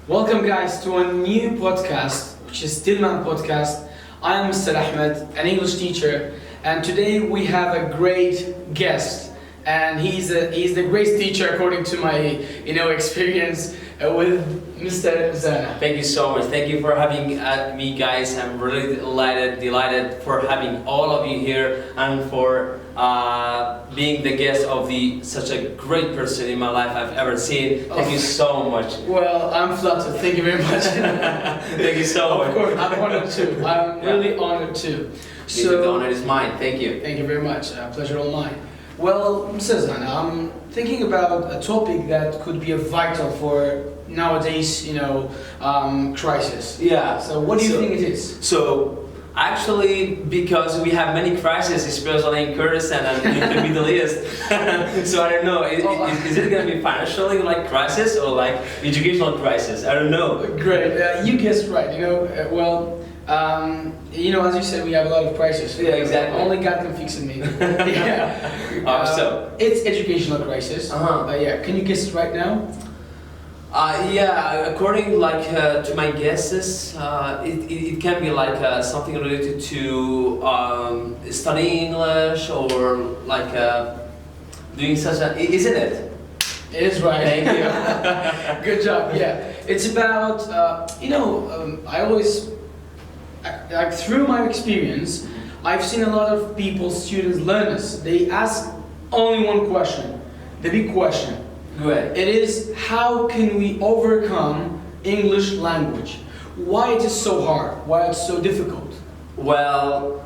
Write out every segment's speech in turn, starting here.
Welcome guys to a new podcast, which is Dilman podcast. I am Mr. Ahmed, an English teacher, and today we have a great guest, and he's the greatest teacher according to my experience with Mr. Zana. Thank you so much. Thank you for having me, guys. I'm really delighted for having all of you here and for being the guest of such a great person in my life I've ever seen. Thank you so much. Well, I'm flattered. Thank you very much. Thank you so much. Of course, I'm honored too. I'm really honored too. So the honor is mine. Thank you. Thank you very much. Pleasure all mine. Well, Mr. Zana, I'm thinking about a topic that could be vital for nowadays, crisis. Yeah. So what do you think it is? So actually, because we have many crises, especially in Kurdistan and in the Middle East. So I don't know, is it going to be financially like crisis or like educational crisis? I don't know. Great. You guessed right. As you said, we have a lot of crises. Yeah, exactly. Only God can fix it, maybe. Yeah. So it's educational crisis. Yeah. Can you guess it right now? According to my guesses, it can be like something related to studying English or like doing such a. Isn't it? It is right. Thank you. Good job. Yeah. It's about I always through my experience, I've seen a lot of people, students, learners. They ask only one question, the big question. Great. It is, how can we overcome English language? Why it is so hard? Why it's so difficult? Well,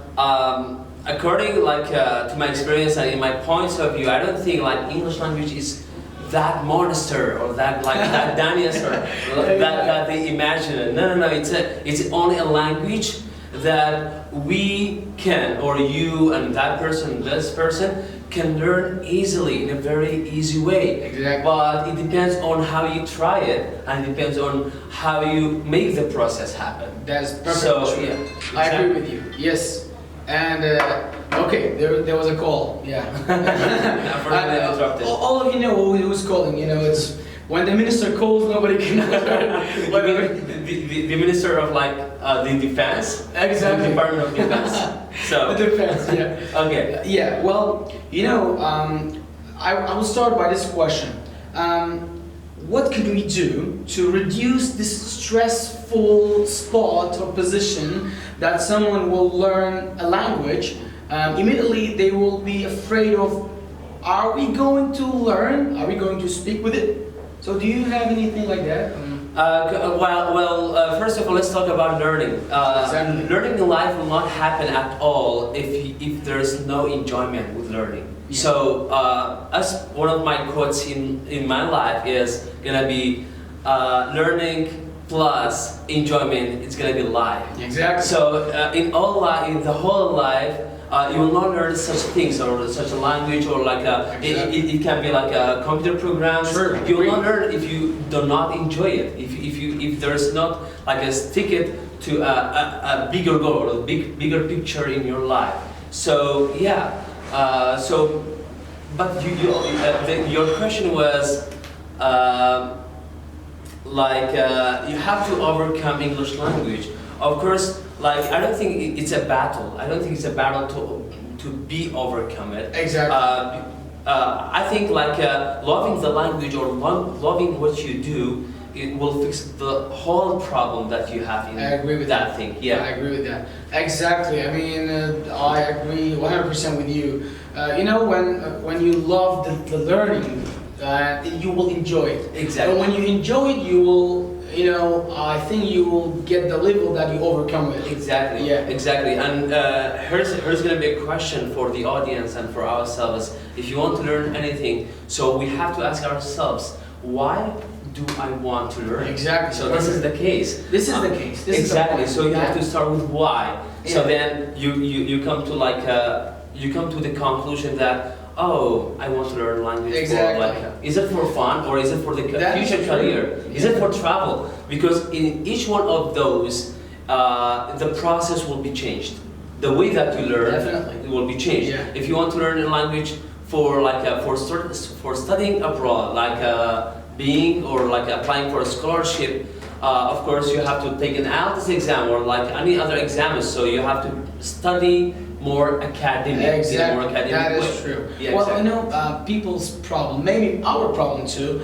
according to my experience and in my points of view, I don't think English language is that monster or that that dinosaur that they imagine it. No. It's only a language that we can, or you and that person, this person, can learn easily in a very easy way. Exactly. But it depends on how you try it, and it depends on how you make the process happen. That's perfect. So, true. yeah, I exactly. agree with you. Yes. And okay, there was a call. Yeah. Unfortunately, interrupted. All of you know who's calling. It's when the minister calls, nobody can answer. The minister of the defense. Exactly. The Department of Defense. So. The defense. Yeah. Okay. Yeah. Well, I will start by this question. What can we do to reduce this stressful spot or position that someone will learn a language? Immediately they will be afraid of, are we going to learn? Are we going to speak with it? So do you have anything like that? First of all, let's talk about learning. Exactly. Learning in life will not happen at all if there's no enjoyment with learning. Yeah. So, as one of my quotes in my life is gonna be learning plus enjoyment. It's gonna be life. Exactly. So, in the whole life, you will not learn such things or such a language or it can be like a computer program. Sure. You will not learn if you do not enjoy it. If there's not a ticket to a bigger goal or bigger picture in your life. So yeah. But your question was you have to overcome English language. Of course. I don't think it's a battle. I don't think it's a battle to be overcome it. Exactly. I think loving the language or loving what you do, it will fix the whole problem that you have in that thing. Yeah. I agree with that. Exactly. I mean, I agree 100% with you. When you love the learning, you will enjoy it. Exactly. But when you enjoy it, you will. I think you will get the level that you overcome it. Exactly. Yeah. Exactly. And here's going to be a question for the audience and for ourselves. If you want to learn anything, so we have to ask ourselves, why do I want to learn? Exactly. So this is the case. This is the case. This exactly. Is so you have to start with why. Yeah. So then you come to the conclusion that, oh, I want to learn language. Exactly. Is it for fun or is it for the future career? Is it for travel? Because in each one of those, the process will be changed. The way that you learn will be changed. Yeah. If you want to learn a language for studying abroad, being or applying for a scholarship, of course you have to take an IELTS exam or like any other exams, so you have to study more academic. Exactly. More academic that is way. true. Yeah, well, exactly. you know, people's problem, maybe our problem too.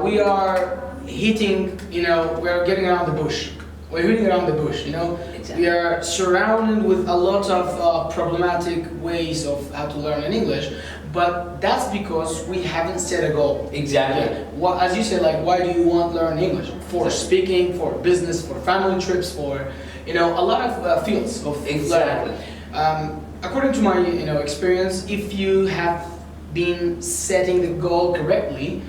We are hitting, you know, we are getting around the bush. We're hitting around the bush. You know, Exactly. we are surrounded with a lot of problematic ways of how to learn in English. But that's because we haven't set a goal. Exactly. Yeah. Well, as you said, like, why do you want to learn English? For speaking, for business, for family trips, for, you know, a lot of fields of Exactly. learning. According to my, you know, experience, if you have been setting the goal correctly,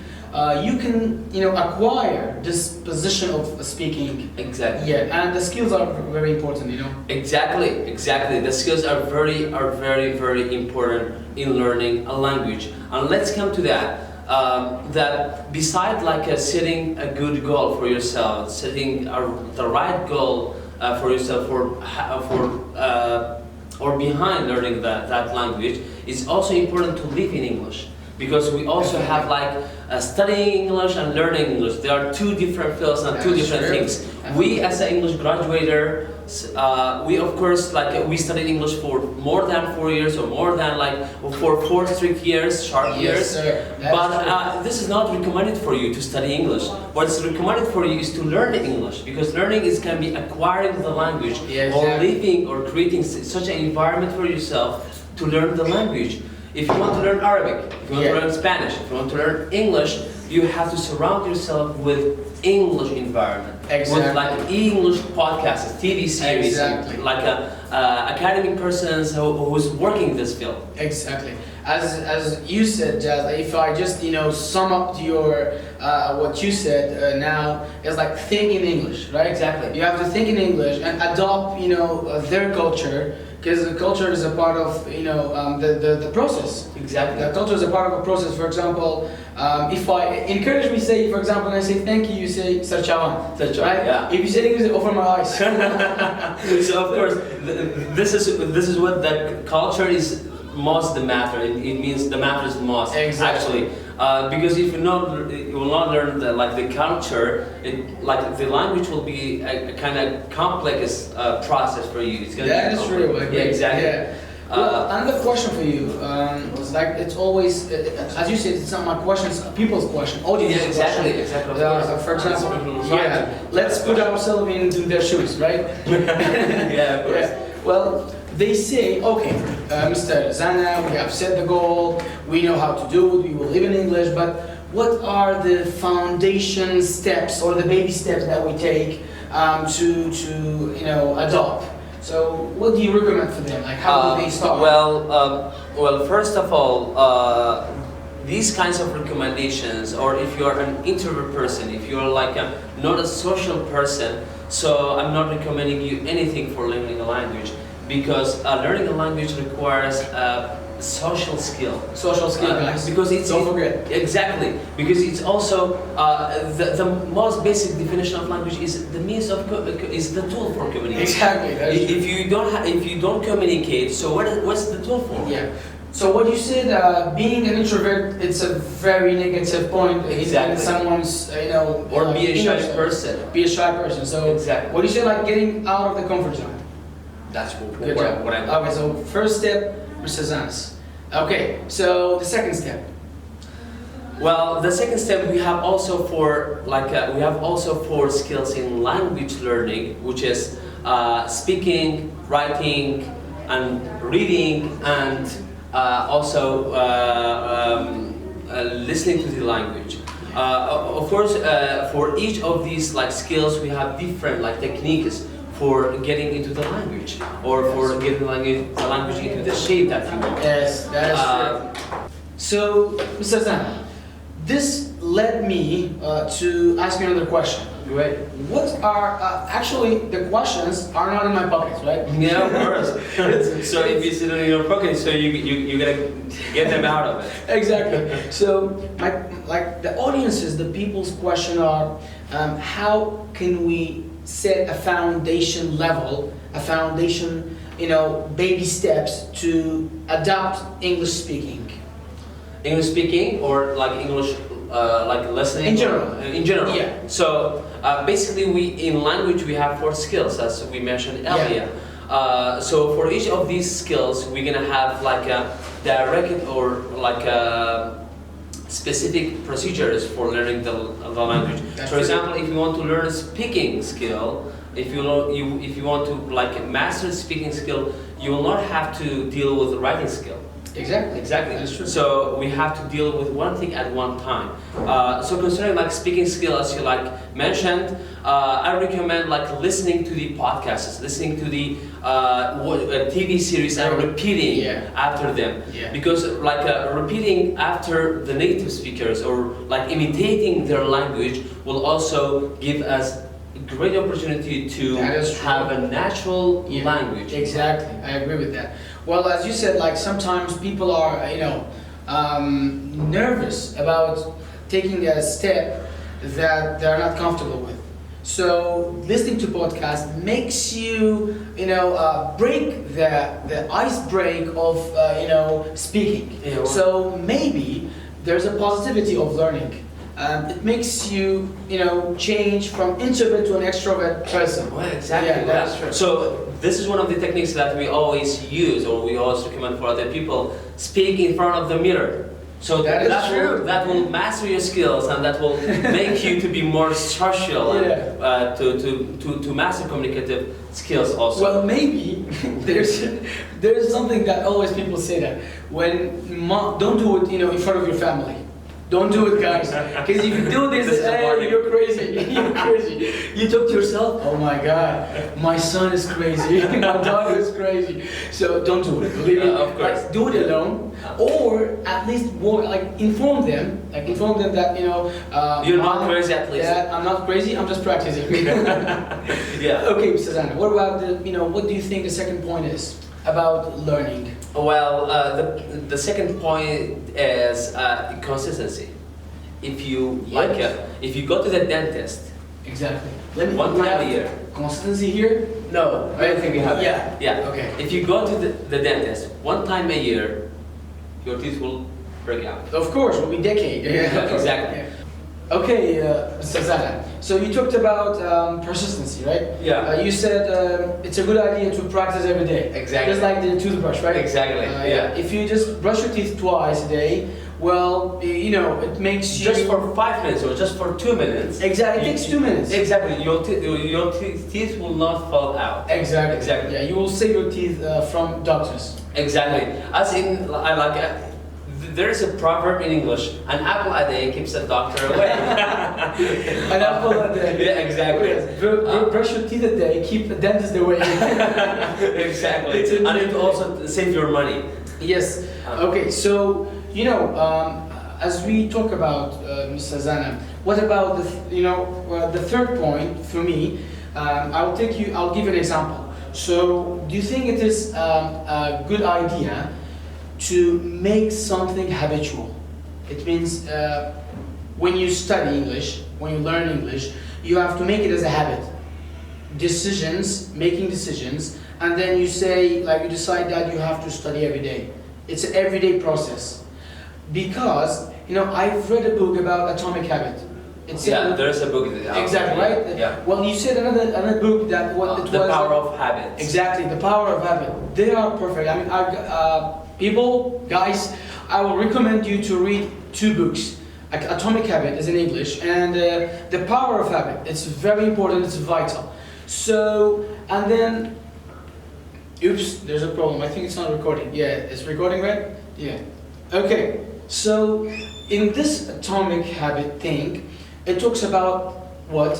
you can, you know, acquire this position of speaking. Exactly. Yeah, and the skills are very important, you know. Exactly, exactly. The skills are very important in learning a language. And let's come to that. That beside like setting a good goal for yourself, setting the right goal for yourself or behind learning that language, it's also important to live in English. Because we also have like studying English and learning English. There are two different fields and two different things. We as an English graduator, we of course like we studied English for more than 4 years or more than like for 4 strict years, sharp years. But this is not recommended for you to study English. What's recommended for you is to learn English, because learning can be acquiring the language or living or creating such an environment for yourself to learn the language. If you want to learn Arabic, if you want to learn Spanish, if you want to learn English, you have to surround yourself with English environment. Exactly. With like English podcasts, TV series, Exactly. like academic persons who's working this field. Exactly. As you said, Jazz, if I just, you know, sum up your what you said now, is like think in English, right? Exactly. You have to think in English and adopt, you know, their culture, because the culture is a part of, you know, the process. Exactly. The culture is a part of a process. For example, if I encourage me, say, for example, when I say thank you, you say sarchavan, right? Yeah. If you say English, over my eyes. So of course, this is what the culture is. Most the matter. It means the matter is most. Exactly. Actually, because if you will not learn the culture, like the language will be a kind of complex process for you. It's gonna That be is true. Yeah, exactly. Yeah. Well, another question for you was like it's always, as you said, it's not my question, it's people's question, audience's exactly, question. exactly. For example, let's put ourselves into their shoes, right? Yeah, of course. Well, they say, okay, Mr. Zana, we have set the goal, we know how to do it, we will live in English, but what are the foundation steps or the baby steps that we take to you know, adopt? So what do you recommend for them? Like how do they start? Well, first of all, these kinds of recommendations, or if you're an introvert person, if you're like not a social person, so I'm not recommending you anything for learning a language, because learning a language requires social skill. Social skill, guys. Because don't forget. Exactly, because it's also the most basic definition of language is the means of is the tool for communication. Exactly. If you don't communicate, so what's the tool for? Yeah. So what you said, being an introvert, it's a very negative point. Exactly. In someone's, you know, Or be a shy person. Be a shy person. So Exactly. what do you say, like getting out of the comfort zone? That's Good job. what I Okay, so first step, Mr. Zanis. Okay, so the second step. Well, the second step we have also four skills in language learning, which is speaking, writing, and reading, and also listening to the language. Of course, for each of these like skills, we have different like techniques for getting into the language, or for getting the language into the shape that you want. Yes, that is true. So, Mr. Zan, this led me to ask you another question. Right. What are actually the questions are not in my pockets, right? Yeah, of course. So if you sit in your pocket, so you gotta get them out of it. Exactly. So the audiences, the people's question are, how can we set a foundation level, you know, baby steps to adopt English speaking? English speaking or like English like listening? In general. In general. Yeah. So basically, in language we have 4 skills, as we mentioned earlier. So for each of these skills, we're gonna have like a direct or like a specific procedures for learning the language. For example, if you want to learn a speaking skill, if you want to like master speaking skill, you will not have to deal with the writing skill. Exactly. That's true. So we have to deal with one thing at one time. So concerning like speaking skill, as you like mentioned, I recommend like listening to the podcasts, listening to the TV series and repeating after them. Because like repeating after the native speakers or like imitating their language will also give us a great opportunity to have a natural language. Exactly, I agree with that. Well, as you said, like sometimes people are, nervous about taking a step that they're not comfortable with. So listening to podcasts makes you, break the ice break of, speaking. Yeah, well, so maybe there's a positivity of learning. It makes you, change from introvert to an extrovert person. Well, exactly. Yeah, that's true. So this is one of the techniques that we always use, or we always recommend for other people. Speak in front of the mirror. So that will master your skills, and that will make you to be more social and to master communicative skills also. Well, maybe there's something that always people say that when don't do it, in front of your family. Don't do it, guys. Because if you do this, hey, you're crazy. You're crazy. You talk to yourself, oh my God, my son is crazy. My daughter is crazy. So don't do it. Believe me. Of course. Like, do it alone, or at least inform them. Inform them that you're not crazy at least. Dad, I'm not crazy. I'm just practicing. Yeah. Okay, Susanna. What about what do you think the second point is about learning? Well, the second point is consistency. If you if you go to the dentist, exactly. One time a year. Consistency here? No, I don't think we have. Yeah. Okay. If you go to the dentist one time a year, your teeth will break out. Of course, will be decade. Exactly. Yeah. Okay, Susanna. So you talked about persistency, right? Yeah. You said it's a good idea to practice every day. Exactly. Just like the toothbrush, right? Exactly. Yeah. If you just brush your teeth twice a day, well, it makes you just for 5 minutes or just for 2 minutes. Exactly. It takes 2 minutes. Exactly. Your teeth will not fall out. Exactly. Exactly. Yeah. You will save your teeth from doctors. Exactly. As in, there is a proverb in English: an apple a day keeps a doctor away. An apple a day. Yeah, exactly. Brush your teeth a day, keep the dentist away. Exactly. And it also save your money. Yes. Okay. So as we talk about Ms. Susanna, what about the third point for me? I'll give you an example. So, do you think it is a good idea to make something habitual? It means when you study English, when you learn English, you have to make it as a habit. Making decisions, and then you decide that you have to study every day. It's an everyday process. Because, I've read a book about atomic habit. There's a book. Exactly, right? Yeah. Well, you said another book that The Power of Habits. Exactly, The Power of Habit. They are perfect. I mean, guys, I will recommend you to read 2 books. Atomic Habit is in English, and The Power of Habit. It's very important. It's vital. So, and then, oops, there's a problem. I think it's not recording. Yeah, it's recording, right? Yeah. Okay. So, in this Atomic Habit thing, it talks about what?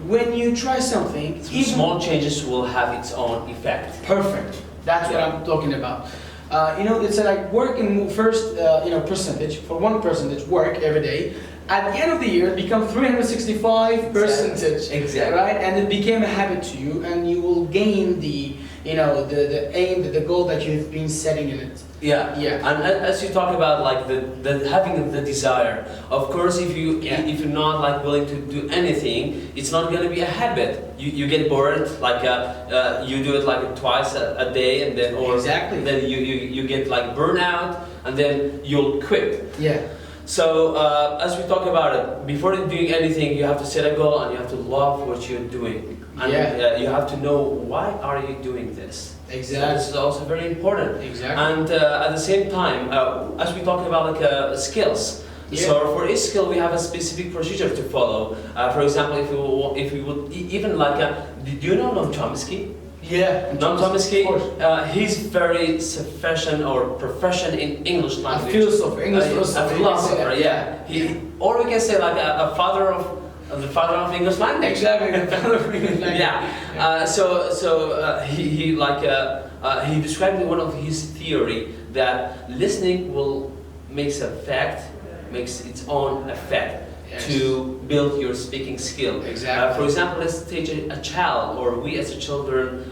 When you try something, even small changes will have its own effect. Perfect. That's what I'm talking about. It's like working first, percentage, for 1% work every day. At the end of the year, it becomes 365%. Exactly. Right? And it became a habit to you, and you will gain the aim, the goal that you've been setting in it. Yeah. And as you talk about the having the desire, of course, if you're not willing to do anything, it's not going to be a habit. You get bored, you do it twice a day, and then exactly. Then you get burnout, and then you'll quit. Yeah. So as we talk about it, before doing anything, you have to set a goal and you have to love what you're doing. And you have to know why are you doing this. Exactly. So this is also very important. Exactly. And at the same time, as we talk about like skills, so for each skill we have a specific procedure to follow. For example, if we would even like, do you know Noam Chomsky? Yeah. Noam Chomsky, he's very sufficient or proficient in English language. A philosopher, English philosopher. A philosopher, yeah. Or we can say like the father of English language. Exactly, the father of English language. Yeah. He described in one of his theory that listening makes its own effect. Yes. To build your speaking skill. Exactly. For example, let's take a child, or we as a children,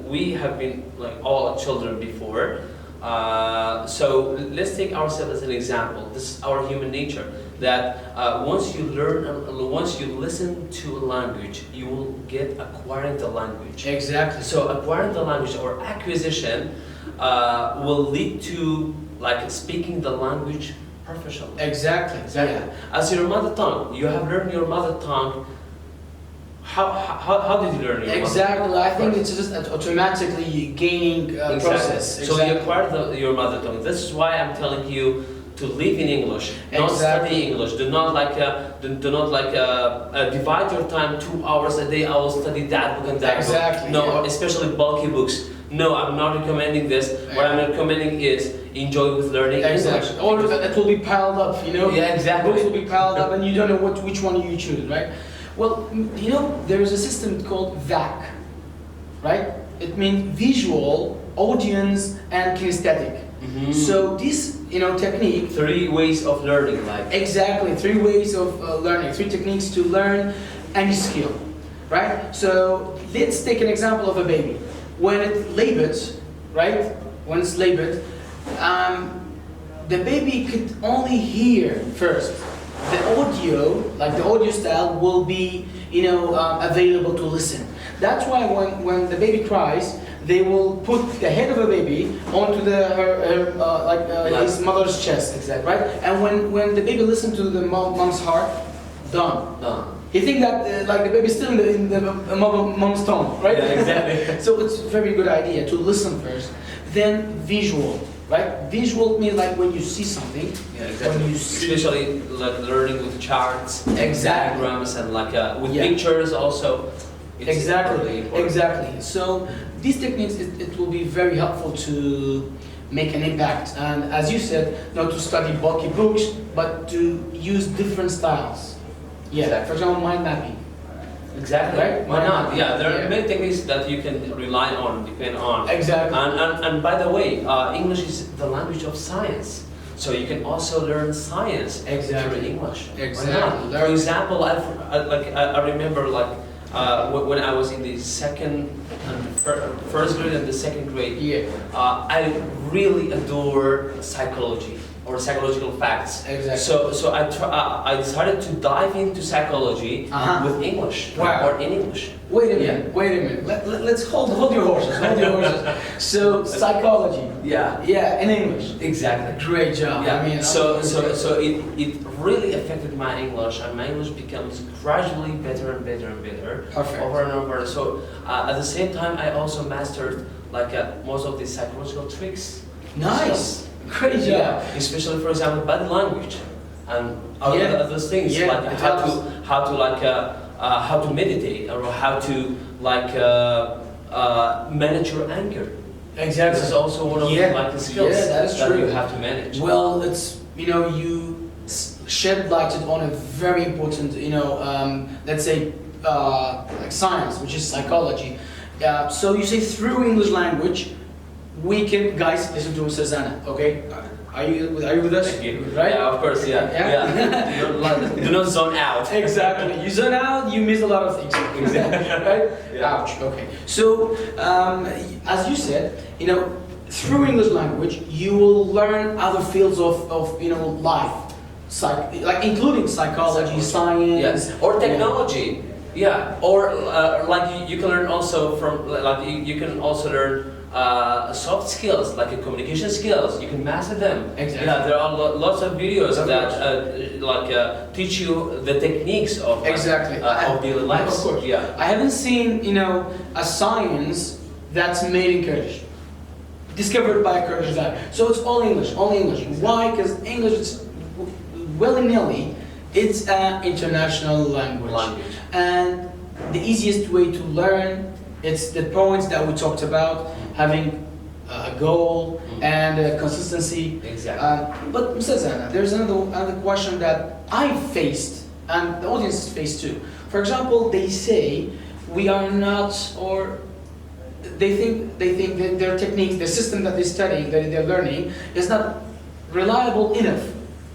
we have been like all children before. So let's take ourselves as an example. This is our human nature. That once you listen to a language, you will get acquiring the language. Exactly. So acquiring the language or acquisition will lead to like speaking the language professionally. Exactly. Yeah. As your mother tongue, you have learned your mother tongue. How did you learn your mother tongue? Exactly. I think it's just an automatically gaining process. Exactly. So you acquired your mother tongue. This is why I'm telling you to live in English, not study English. Do not divide your time 2 hours a day. I will study that book and that book. Exactly. No, especially bulky books. No, I'm not recommending this. What I'm recommending is enjoy with learning English. Or it will be piled up, you know? Yeah, exactly. Books will be piled up and you don't know which one you choose, right? Well, you know, there is a system called VAC, right? It means visual, audience, and kinesthetic. Mm-hmm. So this, technique... 3 ways of learning, like... Exactly, 3 ways of learning, 3 techniques to learn any skill, right? So let's take an example of a baby. When it labours, right? When it's labored, the baby could only hear first. The audio, like the audio style, will be, available to listen. That's why when the baby cries, they will put the head of a baby onto his mother's chest, exactly, right? And when the baby listens to the mom's heart, done. You think that the baby's still in the mom's tongue, right? Yeah, exactly. So it's a very good idea to listen first, then visual, right? Visual means like when you see something. Yeah, exactly. When you see, especially like learning with charts, exactly, diagrams, and with pictures also. It's really important. Exactly. So these techniques, it will be very helpful to make an impact. And as you said, not to study bulky books, but to use different styles. Yeah, exactly. For example, mind mapping. Exactly. Right? Why not? Yeah, there are many techniques that you can rely on, depend on. Exactly. And by the way, English is the language of science. So you can also learn science through English. Exactly. For example, I remember when I was in the first grade and the second grade, I really adore psychology or psychological facts. Exactly. So I decided to dive into psychology with English or in English. Wait a minute. Let's hold your horses. So psychology. Yeah, in English. Exactly. Great job. Yeah. I mean, so it really affected my English, and my English becomes gradually better and better and better. Perfect. Over and over. So at the same time, I also mastered most of the psychological tricks. Nice. Great job. Yeah. Especially, for example, body language and other things how to meditate or how to manage your anger. Exactly. This is also one of the skills that you have to manage. Well, it's you shed light on a very important let's say science, which is psychology. So you say through English language, we can, guys, listen to Susanna, okay? Are you with us? Thank you. Right? Yeah, of course, yeah. Do not zone out. Exactly. You zone out, you miss a lot of things. Exactly. Right? Yeah. Ouch. Okay. So, as you said, through English language, you will learn other fields of life, including psychology, science, or technology. Yeah. Or you can learn also from you can also learn soft skills, like communication skills. You can master them. Exactly. Yeah, there are lots of videos that teach you the techniques of of daily life. Of course. Yeah. I haven't seen, a science that's made in Kurdish. Discovered by a Kurdish guy. So it's all English, only English. Why? Because English is willy-nilly, it's an international language. And the easiest way to learn, it's the points that we talked about, having a goal and consistency. Exactly. But Mr. Zana, there's another question that I faced, and the audience faced too. For example, they say we are not, or they think that their techniques, the system that they're studying, that they're learning, is not reliable enough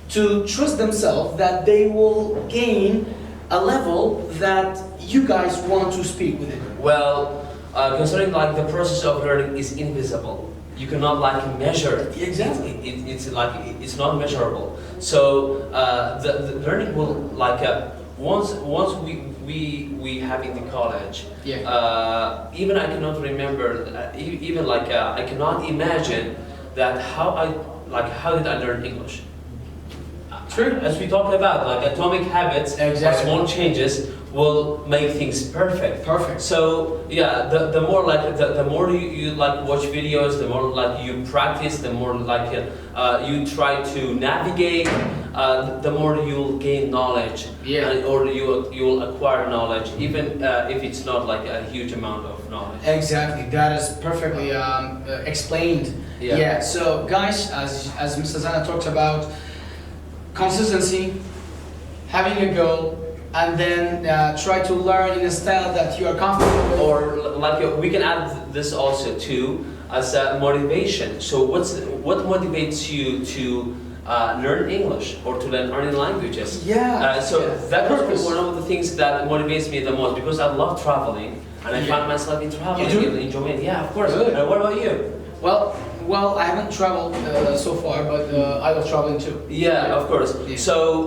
to trust themselves that they will gain a level that you guys want to speak with it. Well, considering the process of learning is invisible, you cannot measure it. Exactly. It's not measurable. So the learning will once we have in the college. Yeah. Even I cannot remember. I cannot imagine that how did I learn English. True. As we talked about, atomic habits or small changes will make things perfect. Perfect. So yeah, the more the more you watch videos, the more you practice, the more you try to navigate, the more you'll gain knowledge. Yeah. Or you'll acquire knowledge, even if it's not a huge amount of knowledge. Exactly. That is perfectly explained. Yeah. So guys, as Mr. Zana talked about, consistency, having a goal, and then try to learn in a style that you are comfortable with. Or we can add this also too as motivation. So what motivates you to learn English or to learn other languages? That is one of the things that motivates me the most, because I love traveling and I find myself in traveling and enjoying it. Yeah, of course. Good. And what about you? Well, I haven't traveled so far, but I love traveling too. Yeah, of course. Yeah. So,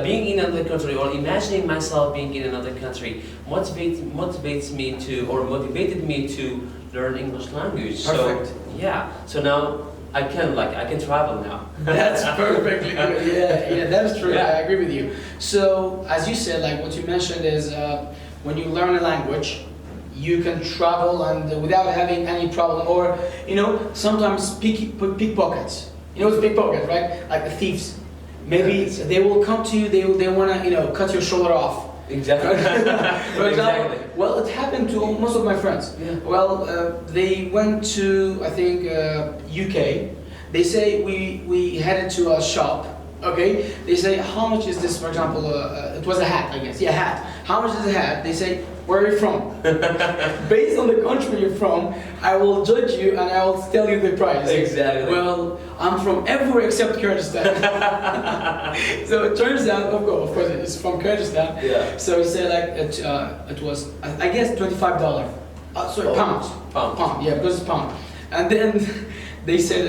being in another country or imagining myself being in another country motivated me to learn English language. Perfect. So now I can travel now. That's perfectly good. Yeah, that is true. I agree with you. So, as you said, what you mentioned is when you learn a language, you can travel and without having any problem, or sometimes pickpockets. You know what's pickpockets, right? Like the thieves. Maybe they will come to you. They want to cut your shoulder off. Exactly. For example, well, it happened to most of my friends. Yeah. Well, they went to, I think, UK. They say we headed to a shop. Okay. They say, how much is this? For example, it was a hat, I guess. Yeah, hat. How much is a hat? They say, where are you from? Based on the country you're from, I will judge you and I will tell you the price. Exactly. Well, I'm from everywhere except Kurdistan. So it turns out, of course, it's from Kurdistan. Yeah. So he said it was, I guess, $25. Pounds. Pound. Yeah, because it's pound. And then they said,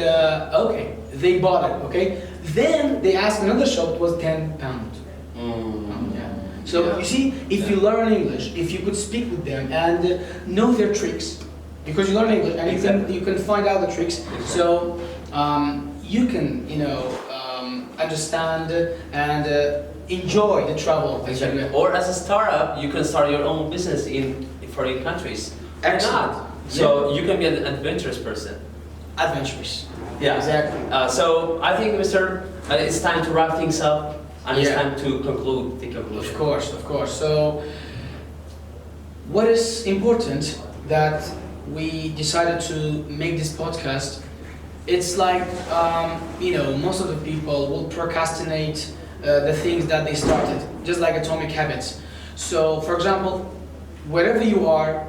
okay, they bought it. Okay. Then they asked another shop. It was £10. So you see, if you learn English, if you could speak with them and know their tricks, because you learn English and you can find out the tricks, so you can understand and enjoy the travel. Exactly. Or as a startup, you can start your own business in foreign countries. Excellent. So you can be an adventurous person. Adventurous. Yeah. Exactly. So I think, it's time to wrap things up. And it's time to conclude the conclusion. Of course. So, what is important that we decided to make this podcast? It's most of the people will procrastinate the things that they started, just like atomic habits. So, for example, wherever you are,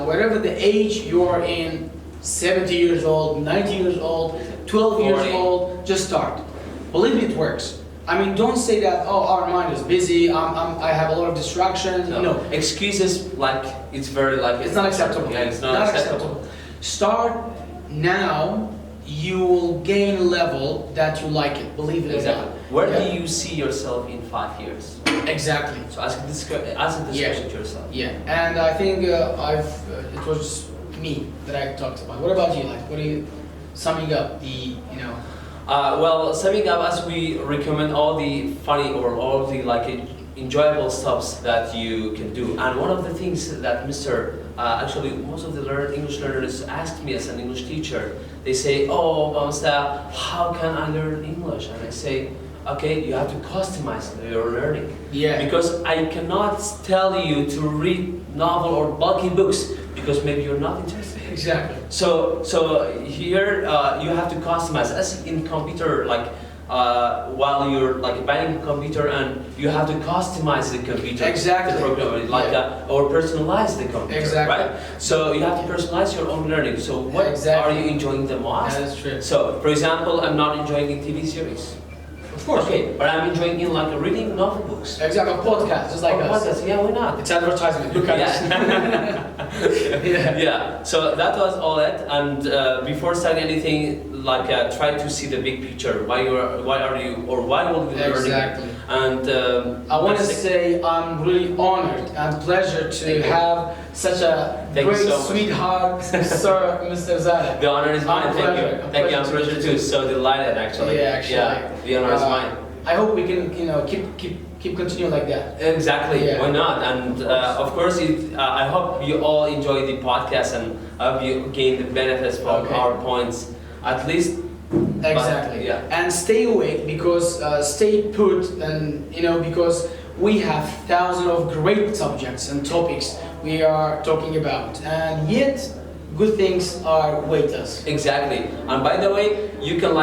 wherever the age you are in, 70 years old, 90 years old, 12 years old, just start. Believe me, it works. I mean, don't say that, our mind is busy, I have a lot of distractions. No. Excuses, it's very, it's not acceptable. Yeah, it's not acceptable. Start now, you will gain a level that you like it, believe it or not. Where do you see yourself in 5 years? Exactly. So ask this question to yourself. Yeah, and I think it was me that I talked about. What about you? Like, what are you summing up the, you know? Well, summing up, as we recommend all the funny or all the enjoyable stuffs that you can do, and one of the things that actually most of the English learners asked me as an English teacher, they say, "Oh, Bamsta, how can I learn English?" And I say, "Okay, you have to customize your learning." Yeah. Because I cannot tell you to read novel or bulky books because maybe you're not interested. Exactly. So here you have to customize, as in computer, while you're buying a computer and you have to customize the computer. Exactly. The program, or personalize the computer. Exactly. Right? So you have to personalize your own learning. So what are you enjoying the most? That is true. So, for example, I'm not enjoying a TV series. Of course. Okay, but I'm enjoying reading novel books. Exactly. A podcast, just like us. Podcast. Yeah, why not? It's advertisement. Look at us. Yeah. So that was all it. And before starting anything, try to see the big picture. Why will you learn? Exactly. And I want to say I'm really honored and pleasure to have such a great sweetheart, Sir Mr. Zane. The honor is mine. Thank you. Thank you. I'm pleasure too. So delighted, actually. Yeah, actually. Yeah. The honor is mine. I hope we can, keep continuing like that. Exactly. Yeah. Why not? And of course, I hope you all enjoy the podcast and I hope you gain the benefits from our points, at least. Exactly. But, yeah. And stay awake, because stay put, and because we have thousands of great subjects and topics we are talking about, and yet good things are wait us. Exactly. And by the way, you can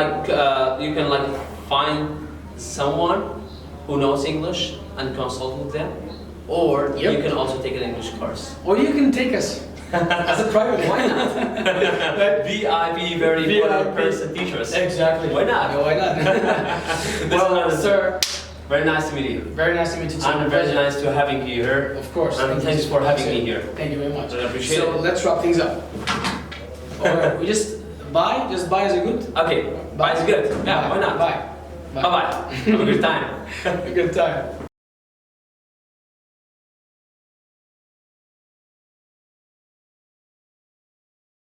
find someone who knows English and consult with them, or you can also take an English course. Or you can take us as a private. Why not? VIP, very important person teachers. Exactly. Why not? No, why not? Well, sir, very nice to meet you. very nice to meet you too. And very nice to having you here. Of course. And thanks for having me here. Thank you very much. I appreciate so it. let's wrap things up. Or we just buy is good? Okay, bye is good. Yeah, why not? Bye. Bye-bye. Have a good time. A good time.